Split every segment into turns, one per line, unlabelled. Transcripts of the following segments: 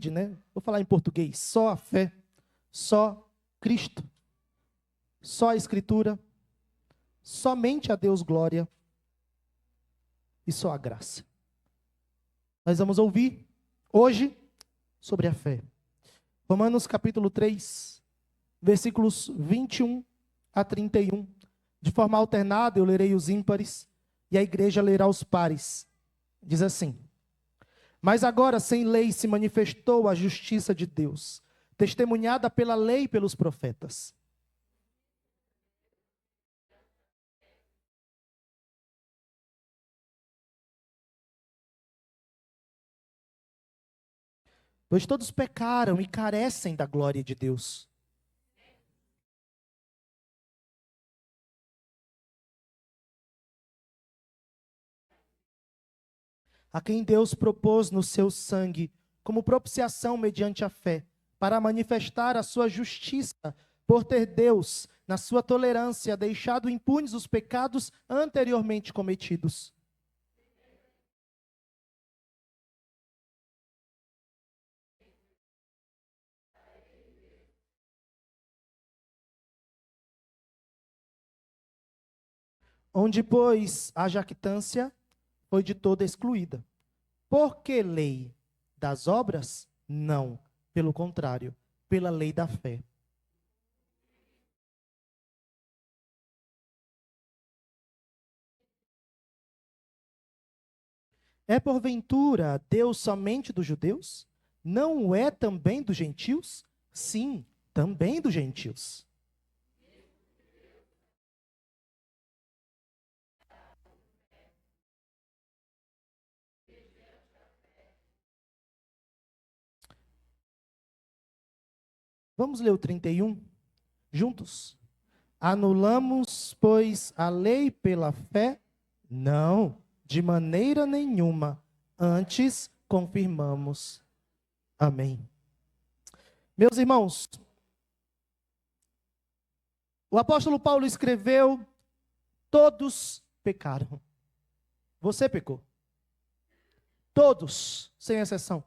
né? Vou falar em português. Só a fé, só Cristo, só a Escritura, somente a Deus glória e só a graça. Nós vamos ouvir hoje sobre a fé. Romanos capítulo 3, versículos 21 a 31. De forma alternada eu lerei os ímpares e a igreja lerá os pares. Diz assim: mas agora sem lei se manifestou a justiça de Deus, testemunhada pela lei e pelos profetas. Pois todos pecaram e carecem da glória de Deus. A quem Deus propôs no seu sangue, como propiciação mediante a fé, para manifestar a sua justiça, por ter Deus, na sua tolerância, deixado impunes os pecados anteriormente cometidos. Onde, pois, a jactância foi de toda excluída. Por que lei? Das obras? Não. Pelo contrário, pela lei da fé. É porventura Deus somente dos judeus? Não é também dos gentios? Sim, também dos gentios. Vamos ler o 31 juntos? Anulamos, pois, a lei pela fé? Não, de maneira nenhuma. Antes, confirmamos. Amém. Meus irmãos, o apóstolo Paulo escreveu: todos pecaram. Você pecou. Todos, sem exceção.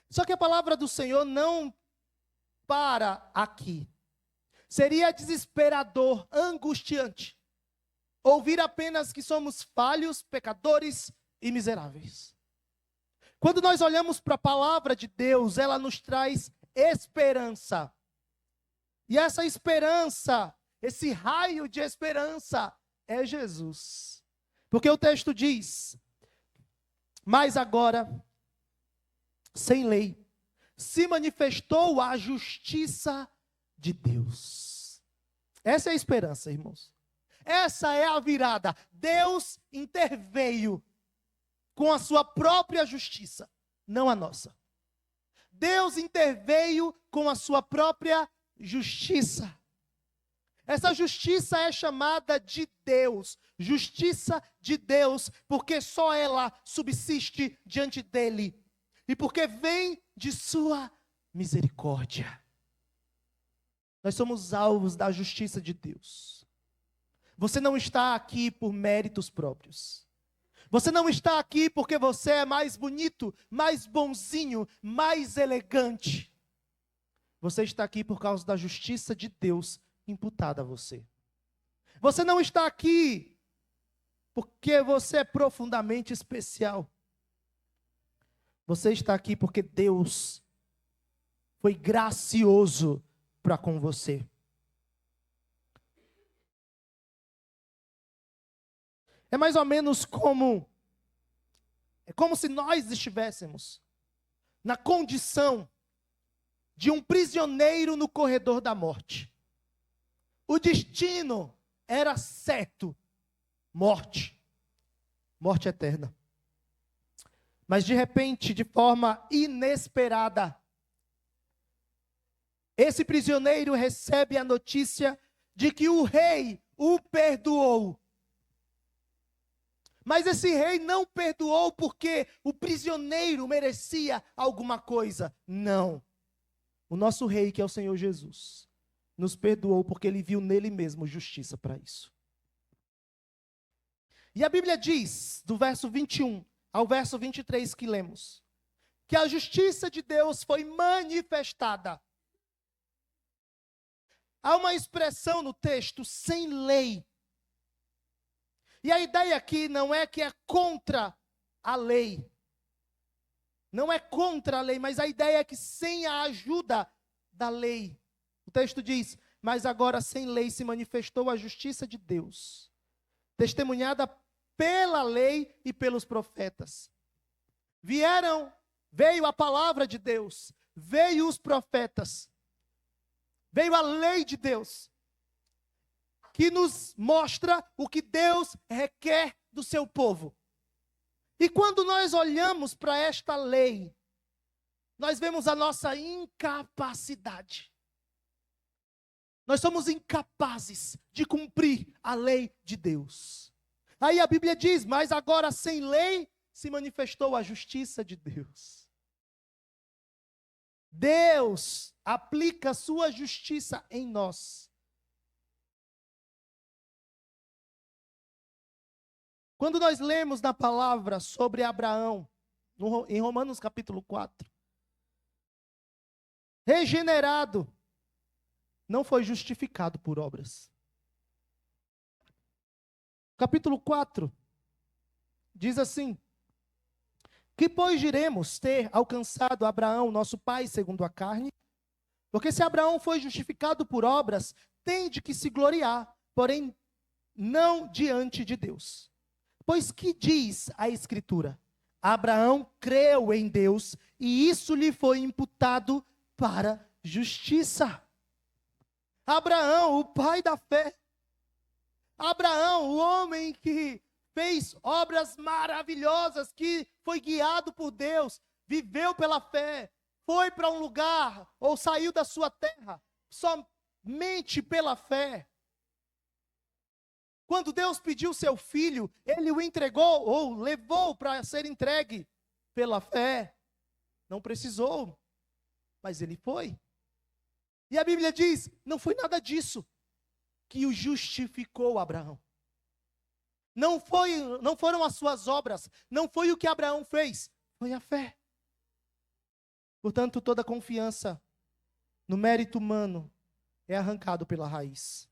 Só que a palavra do Senhor não para aqui. Seria desesperador, angustiante, ouvir apenas que somos falhos, pecadores e miseráveis. Quando nós olhamos para a palavra de Deus, ela nos traz esperança. E essa esperança, esse raio de esperança, é Jesus. Porque o texto diz: mas agora, sem lei, se manifestou a justiça de Deus. Essa é a esperança, irmãos. Essa é a virada. Deus interveio com a sua própria justiça, não a nossa. Deus interveio com a sua própria justiça. Essa justiça é chamada de Deus, justiça de Deus, porque só ela subsiste diante dele e porque vem de sua misericórdia. Nós somos alvos da justiça de Deus. Você não está aqui por méritos próprios. Você não está aqui porque você é mais bonito, mais bonzinho, mais elegante. Você está aqui por causa da justiça de Deus imputada a você. Você não está aqui porque você é profundamente especial. Você está aqui porque Deus foi gracioso para com você. É mais ou menos como se nós estivéssemos na condição de um prisioneiro no corredor da morte. O destino era certo: morte, morte eterna. Mas de repente, de forma inesperada, esse prisioneiro recebe a notícia de que o rei o perdoou. Mas esse rei não perdoou porque o prisioneiro merecia alguma coisa. Não. O nosso rei, que é o Senhor Jesus, nos perdoou porque ele viu nele mesmo justiça para isso. E a Bíblia diz, do verso 21 ao verso 23 que lemos, que a justiça de Deus foi manifestada. Há uma expressão no texto, sem lei. E a ideia aqui não é que é contra a lei. Não é contra a lei, mas a ideia é que sem a ajuda da lei. O texto diz, mas agora sem lei se manifestou a justiça de Deus, testemunhada pela lei e pelos profetas. Veio a palavra de Deus, veio os profetas, veio a lei de Deus, que nos mostra o que Deus requer do seu povo. E quando nós olhamos para esta lei, nós vemos a nossa incapacidade. Nós somos incapazes de cumprir a lei de Deus. Aí a Bíblia diz, mas agora sem lei se manifestou a justiça de Deus. Deus aplica a sua justiça em nós. Quando nós lemos na palavra sobre Abraão, em Romanos capítulo 4, regenerado, não foi justificado por obras. Capítulo 4, diz assim, que pois diremos ter alcançado Abraão, nosso pai, segundo a carne? Porque se Abraão foi justificado por obras, tem de que se gloriar, porém não diante de Deus. Pois que diz a Escritura? Abraão creu em Deus e isso lhe foi imputado para justiça. Abraão, o pai da fé. Abraão, o homem que fez obras maravilhosas, que foi guiado por Deus, viveu pela fé, foi para um lugar ou saiu da sua terra somente pela fé. Quando Deus pediu seu filho, ele o entregou ou levou para ser entregue pela fé. Não precisou, mas ele foi. E a Bíblia diz, não foi nada disso que o justificou Abraão. Não foram as suas obras, não foi o que Abraão fez, foi a fé. Portanto, toda confiança no mérito humano é arrancado pela raiz.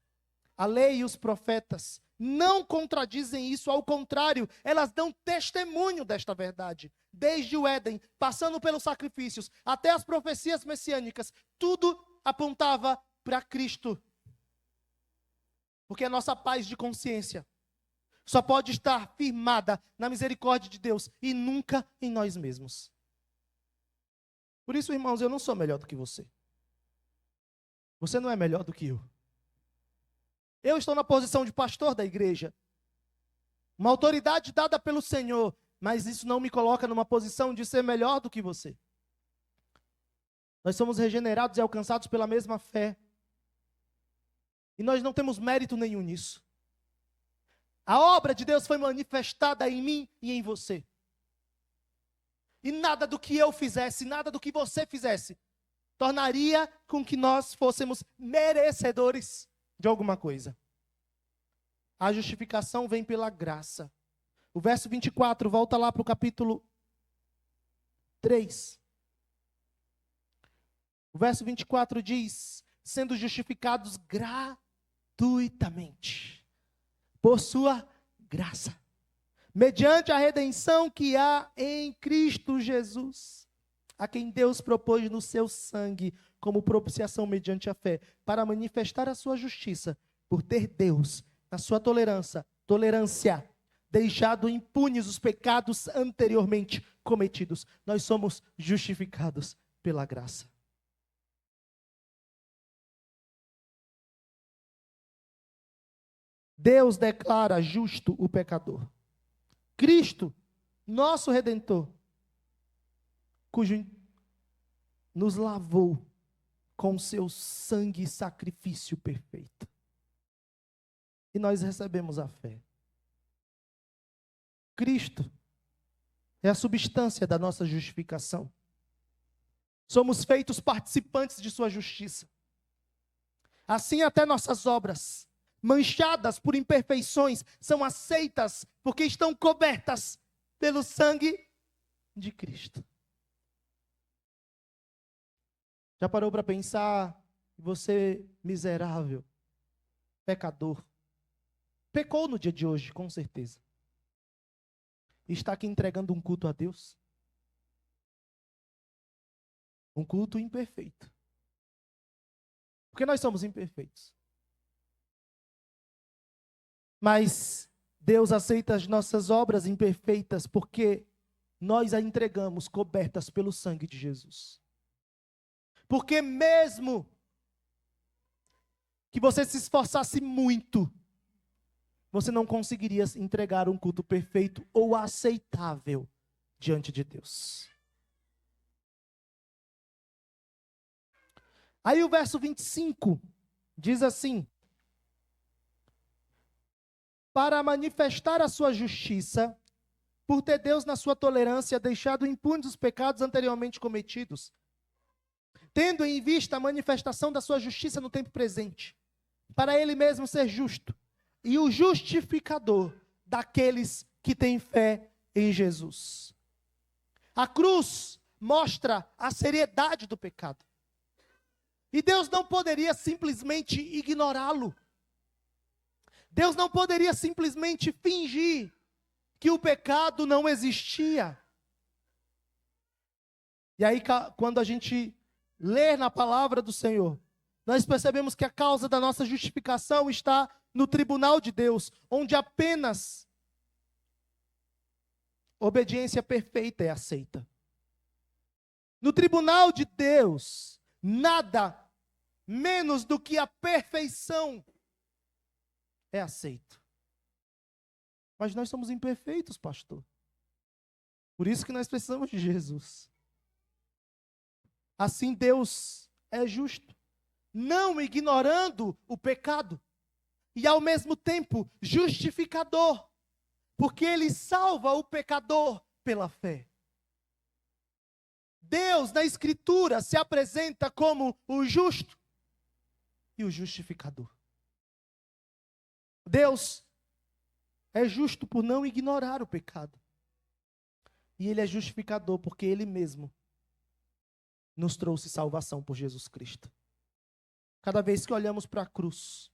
A lei e os profetas não contradizem isso, ao contrário, elas dão testemunho desta verdade. Desde o Éden, passando pelos sacrifícios, até as profecias messiânicas, tudo apontava para Cristo. Porque a nossa paz de consciência só pode estar firmada na misericórdia de Deus e nunca em nós mesmos. Por isso, irmãos, eu não sou melhor do que você. Você não é melhor do que eu. Eu estou na posição de pastor da igreja, uma autoridade dada pelo Senhor, mas isso não me coloca numa posição de ser melhor do que você. Nós somos regenerados e alcançados pela mesma fé. E nós não temos mérito nenhum nisso. A obra de Deus foi manifestada em mim e em você. E nada do que eu fizesse, nada do que você fizesse, tornaria com que nós fôssemos merecedores de alguma coisa. A justificação vem pela graça. O verso 24, volta lá para o capítulo 3. O verso 24 diz, sendo justificados gratuitamente, por sua graça, mediante a redenção que há em Cristo Jesus, a quem Deus propôs no seu sangue, como propiciação mediante a fé, para manifestar a sua justiça, por ter Deus, na sua tolerância, deixado impunes os pecados anteriormente cometidos. Nós somos justificados pela graça. Deus declara justo o pecador. Cristo, nosso Redentor, cujo nos lavou com seu sangue e sacrifício perfeito. E nós recebemos a fé. Cristo é a substância da nossa justificação. Somos feitos participantes de sua justiça. Assim até nossas obras, manchadas por imperfeições, são aceitas porque estão cobertas pelo sangue de Cristo. Já parou para pensar, você miserável, pecador, pecou no dia de hoje, com certeza. E está aqui entregando um culto a Deus? Um culto imperfeito. Porque nós somos imperfeitos. Mas Deus aceita as nossas obras imperfeitas porque nós a entregamos cobertas pelo sangue de Jesus. Porque mesmo que você se esforçasse muito, você não conseguiria entregar um culto perfeito ou aceitável diante de Deus. Aí o verso 25 diz assim: para manifestar a sua justiça, por ter Deus na sua tolerância deixado impunes os pecados anteriormente cometidos, tendo em vista a manifestação da sua justiça no tempo presente, para ele mesmo ser justo e o justificador daqueles que têm fé em Jesus. A cruz mostra a seriedade do pecado. E Deus não poderia simplesmente ignorá-lo. Deus não poderia simplesmente fingir que o pecado não existia. E aí, quando a gente lê na palavra do Senhor, nós percebemos que a causa da nossa justificação está no tribunal de Deus, onde apenas obediência perfeita é aceita. No tribunal de Deus, nada menos do que a perfeição é aceito. Mas nós somos imperfeitos, pastor. Por isso que nós precisamos de Jesus. Assim Deus é justo, não ignorando o pecado, e ao mesmo tempo justificador, porque Ele salva o pecador pela fé. Deus, na Escritura, se apresenta como o justo e o justificador. Deus é justo por não ignorar o pecado. E Ele é justificador porque Ele mesmo nos trouxe salvação por Jesus Cristo. Cada vez que olhamos para a cruz,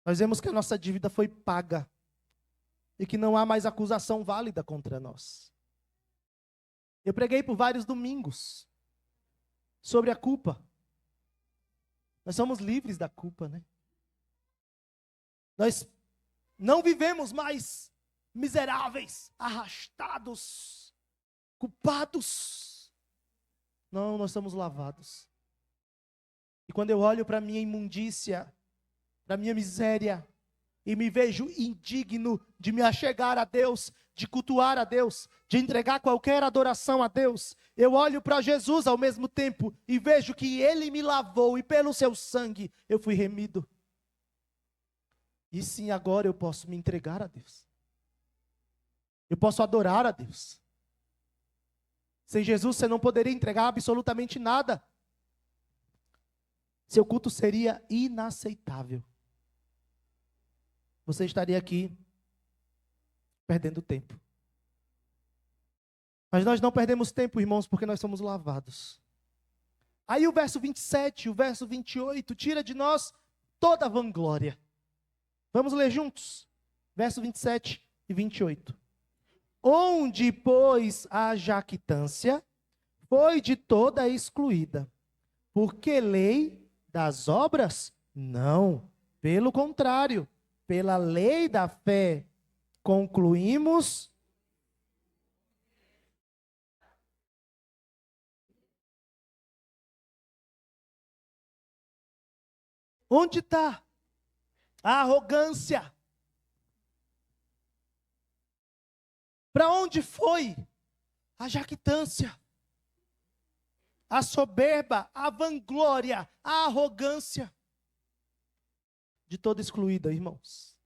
nós vemos que a nossa dívida foi paga e que não há mais acusação válida contra nós. Eu preguei por vários domingos sobre a culpa. Nós somos livres da culpa, né? Nós não vivemos mais miseráveis, arrastados, culpados. Não, nós somos lavados. E quando eu olho para a minha imundícia, para a minha miséria, e me vejo indigno de me achegar a Deus, de cultuar a Deus, de entregar qualquer adoração a Deus, eu olho para Jesus ao mesmo tempo e vejo que Ele me lavou e pelo seu sangue eu fui remido. E sim, agora eu posso me entregar a Deus. Eu posso adorar a Deus. Sem Jesus você não poderia entregar absolutamente nada. Seu culto seria inaceitável. Você estaria aqui perdendo tempo. Mas nós não perdemos tempo, irmãos, porque nós somos lavados. Aí o verso 27, o verso 28, tira de nós toda a vanglória. Vamos ler juntos? Verso 27 e 28. Onde, pois, a jactância foi de toda excluída. Porque lei das obras? Não. Pelo contrário, pela lei da fé, concluímos. Onde está a arrogância? Para onde foi a jactância? A soberba, a vanglória, a arrogância? De toda excluída, irmãos.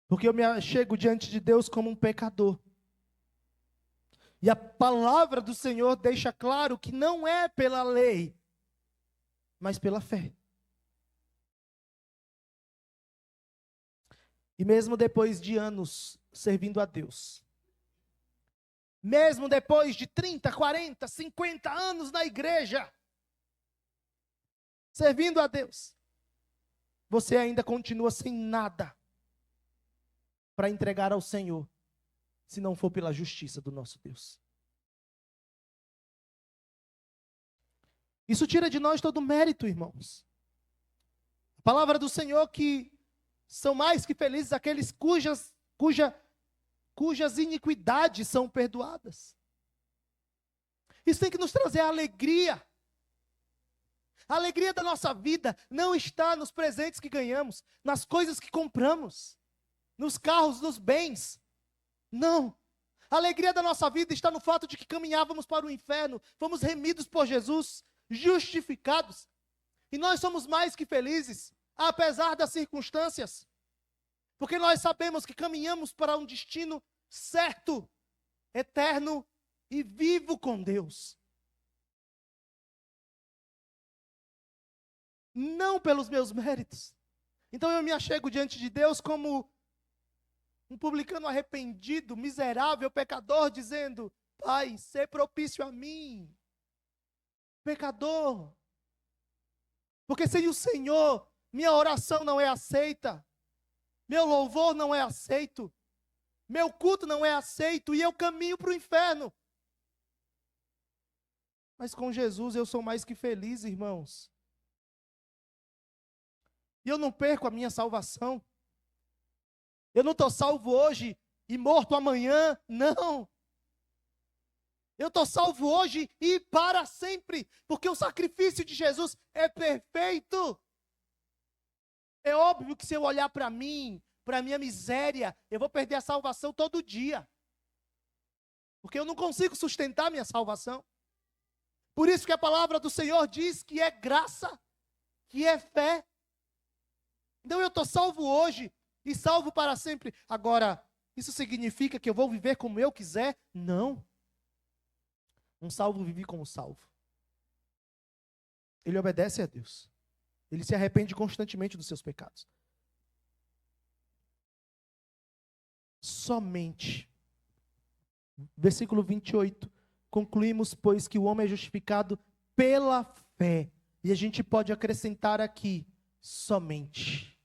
Porque eu me chego diante de Deus como um pecador. E a palavra do Senhor deixa claro que não é pela lei, mas pela fé. E mesmo depois de anos servindo a Deus, Mesmo depois de 30, 40, 50 anos na igreja, servindo a Deus, você ainda continua sem nada para entregar ao Senhor, se não for pela justiça do nosso Deus. Isso tira de nós todo o mérito, irmãos. A palavra do Senhor que são mais que felizes aqueles cujas iniquidades são perdoadas. Isso tem que nos trazer alegria. A alegria da nossa vida não está nos presentes que ganhamos, nas coisas que compramos, nos carros, nos bens. Não. A alegria da nossa vida está no fato de que caminhávamos para o inferno, fomos remidos por Jesus, justificados. E nós somos mais que felizes, apesar das circunstâncias. Porque nós sabemos que caminhamos para um destino certo, eterno e vivo com Deus. Não pelos meus méritos. Então eu me achego diante de Deus como um publicano arrependido, miserável, pecador, dizendo: Pai, sê propício a mim, pecador. Porque sem o Senhor, minha oração não é aceita, meu louvor não é aceito, meu culto não é aceito e eu caminho para o inferno. Mas com Jesus eu sou mais que feliz, irmãos. E eu não perco a minha salvação. Eu não estou salvo hoje e morto amanhã, não. Eu estou salvo hoje e para sempre, porque o sacrifício de Jesus é perfeito. É óbvio que se eu olhar para mim, para a minha miséria, eu vou perder a salvação todo dia. Porque eu não consigo sustentar a minha salvação. Por isso que a palavra do Senhor diz que é graça, que é fé. Então eu estou salvo hoje e salvo para sempre. Agora, isso significa que eu vou viver como eu quiser? Não. Um salvo vive como salvo. Ele obedece a Deus. Ele se arrepende constantemente dos seus pecados. Somente. Versículo 28. Concluímos, pois, que o homem é justificado pela fé. E a gente pode acrescentar aqui, somente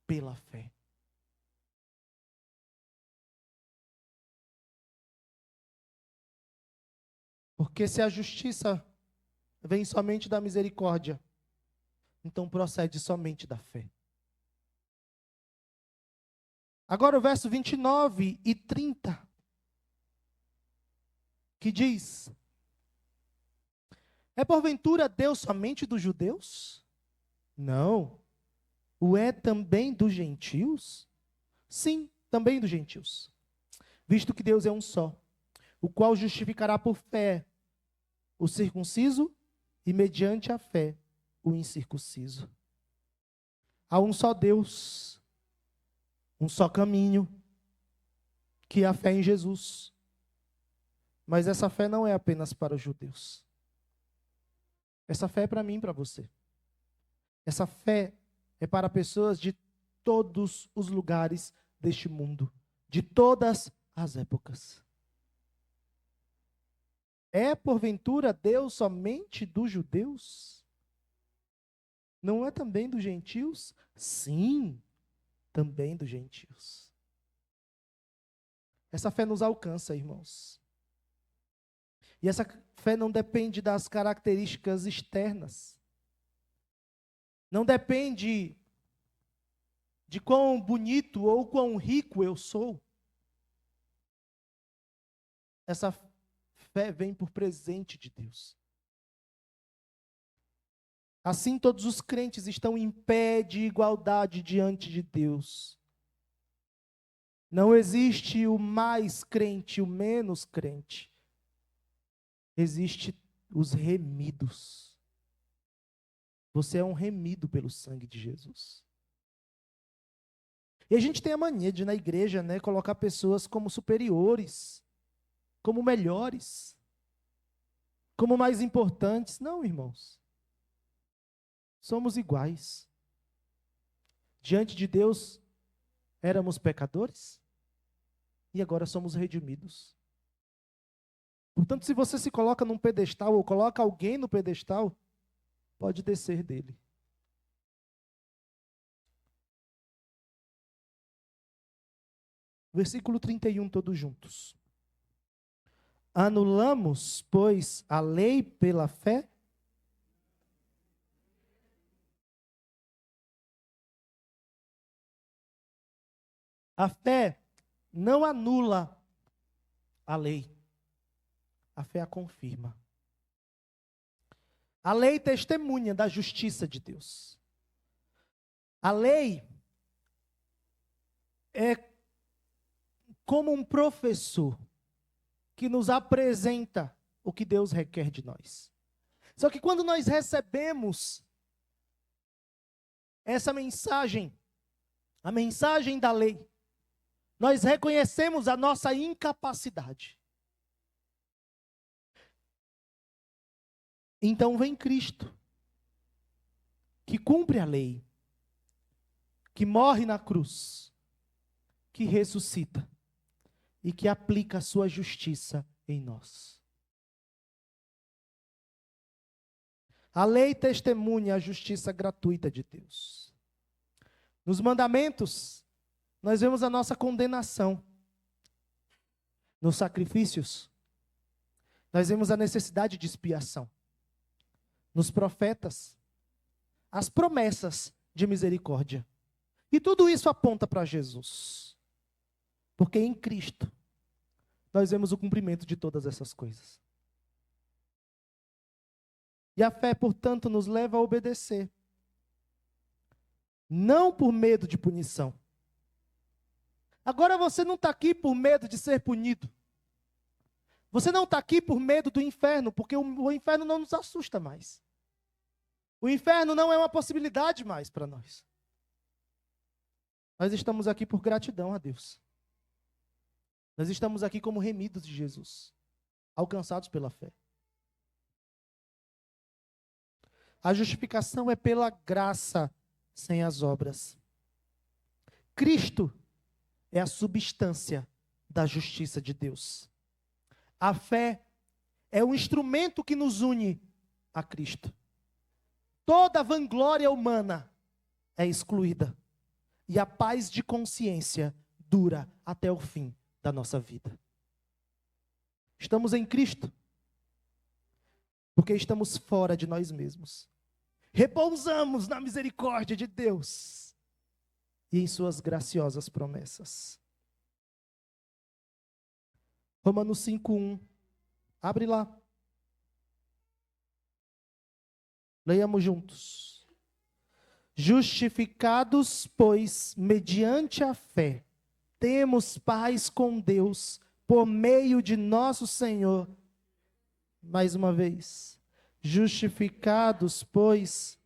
pela fé. Porque se a justiça vem somente da misericórdia, então procede somente da fé. Agora o verso 29 e 30, que diz: é porventura Deus somente dos judeus? Não. O é também dos gentios? Sim, também dos gentios. Visto que Deus é um só, o qual justificará por fé o circunciso e mediante a fé o incircunciso. Há um só Deus, um só caminho, que é a fé em Jesus. Mas essa fé não é apenas para os judeus. Essa fé é para mim e para você. Essa fé é para pessoas de todos os lugares deste mundo, de todas as épocas. É porventura Deus somente dos judeus? Não é também dos gentios? Sim, também dos gentios. Essa fé nos alcança, irmãos. E essa fé não depende das características externas. Não depende de quão bonito ou quão rico eu sou. Essa fé vem por presente de Deus. Assim, todos os crentes estão em pé de igualdade diante de Deus. Não existe o mais crente, o menos crente. Existe os remidos. Você é um remido pelo sangue de Jesus. E a gente tem a mania de, na igreja, colocar pessoas como superiores, como melhores, como mais importantes. Não, irmãos. Somos iguais. Diante de Deus, éramos pecadores e agora somos redimidos. Portanto, se você se coloca num pedestal ou coloca alguém no pedestal, pode descer dele. Versículo 31, todos juntos. Anulamos, pois, a lei pela fé? A fé não anula a lei. A fé a confirma. A lei testemunha da justiça de Deus. A lei é como um professor que nos apresenta o que Deus requer de nós. Só que quando nós recebemos essa mensagem, a mensagem da lei, nós reconhecemos a nossa incapacidade. Então vem Cristo, que cumpre a lei, que morre na cruz, que ressuscita e que aplica a sua justiça em nós. A lei testemunha a justiça gratuita de Deus. Nos mandamentos, nós vemos a nossa condenação. Nos sacrifícios, nós vemos a necessidade de expiação. Nos profetas, as promessas de misericórdia. E tudo isso aponta para Jesus. Porque em Cristo, nós vemos o cumprimento de todas essas coisas. E a fé, portanto, nos leva a obedecer. Não por medo de punição. Agora você não está aqui por medo de ser punido. Você não está aqui por medo do inferno, porque o inferno não nos assusta mais. O inferno não é uma possibilidade mais para nós. Nós estamos aqui por gratidão a Deus. Nós estamos aqui como remidos de Jesus, alcançados pela fé. A justificação é pela graça, sem as obras. Cristo é a substância da justiça de Deus. A fé é o instrumento que nos une a Cristo. Toda vanglória humana é excluída. E a paz de consciência dura até o fim da nossa vida. Estamos em Cristo porque estamos fora de nós mesmos. Repousamos na misericórdia de Deus e em suas graciosas promessas. Romanos 5:1. Abre lá. Leiamos juntos. Justificados, pois, mediante a fé, temos paz com Deus, por meio de nosso Senhor. Mais uma vez. Justificados, pois,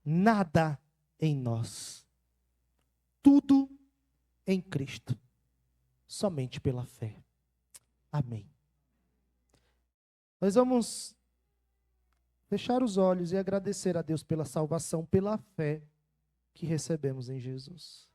nada em nós. Tudo em Cristo. Somente pela fé. Amém. Nós vamos fechar os olhos e agradecer a Deus pela salvação, pela fé que recebemos em Jesus.